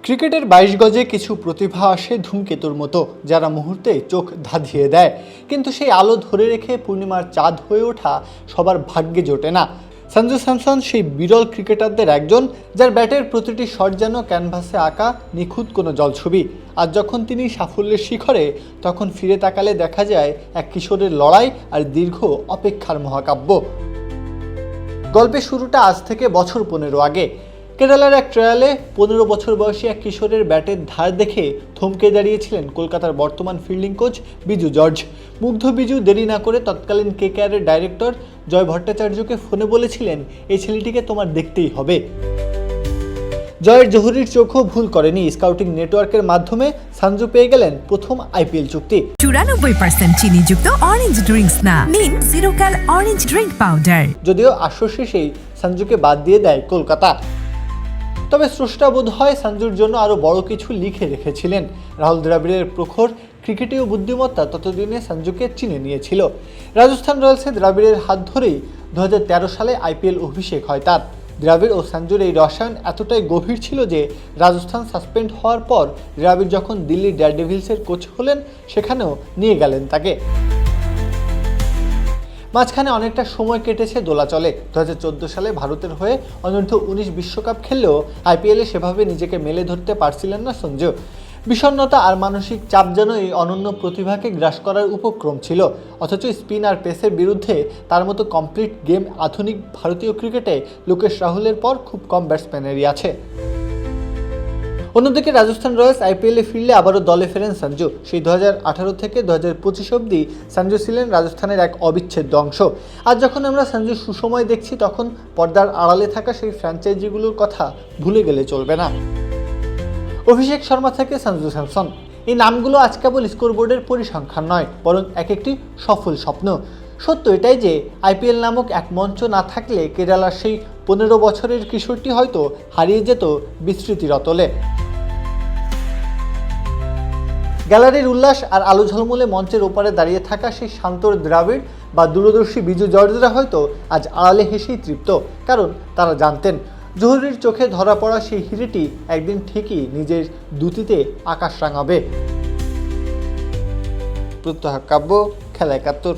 ক্রিকেটের ২২ গজে কিছু প্রতিভা আসে ধূমকেতুর মতো, যারা মুহূর্তে চোখ ধাঁধিয়ে দেয়, কিন্তু সেই আলো ধরে রেখে পূর্ণিমার চাঁদ হয়ে ওঠা সবার ভাগ্যে জোটে না। সঞ্জু স্যামসন সেই বিরল ক্রিকেটারদের একজন, যার ব্যাটের প্রতিটি শট যেন ক্যানভাসে আঁকা নিখুঁত কোনো জলছবি। আর যখন তিনি সাফল্যের শিখরে, তখন ফিরে তাকালে দেখা যায় এক কিশোরের লড়াই আর দীর্ঘ অপেক্ষার মহাকাব্য। গল্পের শুরুটা আজ থেকে বছর ১৫ আগে। কেরালার এক ট্রায়ালে ১৫ বছর বয়সী এক কিশোরের ব্যাটের ধার দেখে থমকে দাঁড়িয়েছিলেন কলকাতার বর্তমান ফিল্ডিং কোচ বিজু জর্জ। মুগ্ধ বিজু দেরি না করে তৎকালীন কেকেআরের ডাইরেক্টর জয় ভট্টাচার্যকে ফোনে বলেছিলেন, এই ছেলেটিকে তোমার দেখতেই হবে। জয়ের জহুরির চোখও ভুল করেনি। স্কাউটিং নেটওয়ার্কের মাধ্যমে সঞ্জু পেয়ে গেলেন প্রথম আইপিএল চুক্তি। ৯৪% চিনিযুক্ত অরেঞ্জ ড্রিঙ্কস না, নিন জিরো ক্যাল অরেঞ্জ ড্রিঙ্ক পাউডার। যদিও আসর শেষেই সঞ্জুকে বাদ দিয়ে দেয় কলকাতা। তবে স্রষ্টা বোধ হয় সঞ্জুর জন্য আরও বড় কিছু লিখে রেখেছিলেন। রাহুল দ্রাবিড়ের প্রখর ক্রিকেটীয় বুদ্ধিমত্তা ততদিনে সঞ্জুকে চিনে নিয়েছিল। রাজস্থান রয়্যালসে দ্রাবিড়ের হাত ধরেই ২০১৩ সালে আইপিএল অভিষেক হয় তার। দ্রাবিড় ও সঞ্জুর এই রসায়ন এতটাই গভীর ছিল যে রাজস্থান সাসপেন্ড হওয়ার পর দ্রাবিড় যখন দিল্লি ডেয়ারডেভিলসের কোচ হলেন, সেখানেও নিয়ে গেলেন তাকে। মাঝখানে অনেকটা সময় কেটেছে দোলাচলে। ২০১৪ সালে ভারতের হয়ে অনূর্ধ্ব-১৯ বিশ্বকাপ খেললেও আইপিএলে সেভাবে নিজেকে মেলে ধরতে পারছিলেন না সঞ্জু। বিষণ্ণতা আর মানসিক চাপ যেন এই অনন্য প্রতিভাকে গ্রাস করার উপক্রম ছিল। অথচ স্পিন আর পেসের বিরুদ্ধে তার মতো কমপ্লিট গেম আধুনিক ভারতীয় ক্রিকেটে লোকেশ রাহুলের পর খুব কম ব্যাটসম্যানেরই আছে। অন্যদিকে রাজস্থান রয়্যালস আইপিএলে ফিরলে আবারও দলে ফেরেন সঞ্জু। সেই ২০১৮ থেকে ২০২৫ অবধি সঞ্জু ছিলেন রাজস্থানের এক অবিচ্ছেদ্য অংশ। আর যখন আমরা সঞ্জুর সুসময় দেখছি, তখন পর্দার আড়ালে থাকা সেই ফ্র্যাঞ্চাইজিগুলোর কথা ভুলে গেলে চলবে না। অভিষেক শর্মা থেকে সঞ্জু স্যামসন, এই নামগুলো আজ কেবল স্কোরবোর্ডের পরিসংখ্যান নয়, বরং এক একটি সফল স্বপ্ন। সত্য এটাই যে আইপিএল নামক এক মঞ্চ না থাকলে কেরালার সেই ১৫ বছরের কিশোরটি হয়তো হারিয়ে যেত বিস্মৃতির অতলে। গ্যালারির উল্লাস আর আলো ঝলমলে মঞ্চের ওপারে দাঁড়িয়ে থাকা সেই শান্তর দ্রাবিড় বা দূরদর্শী বিজু জর্জরা হয়তো আজ আড়ালে হেসেই তৃপ্ত, কারণ তারা জানতেন জহুরির চোখে ধরা পড়া সেই হিরেটি একদিন ঠিকই নিজের দুতিতে আকাশ রাঙাবে। প্রত্যহ কাব্য, খেলা ৭১।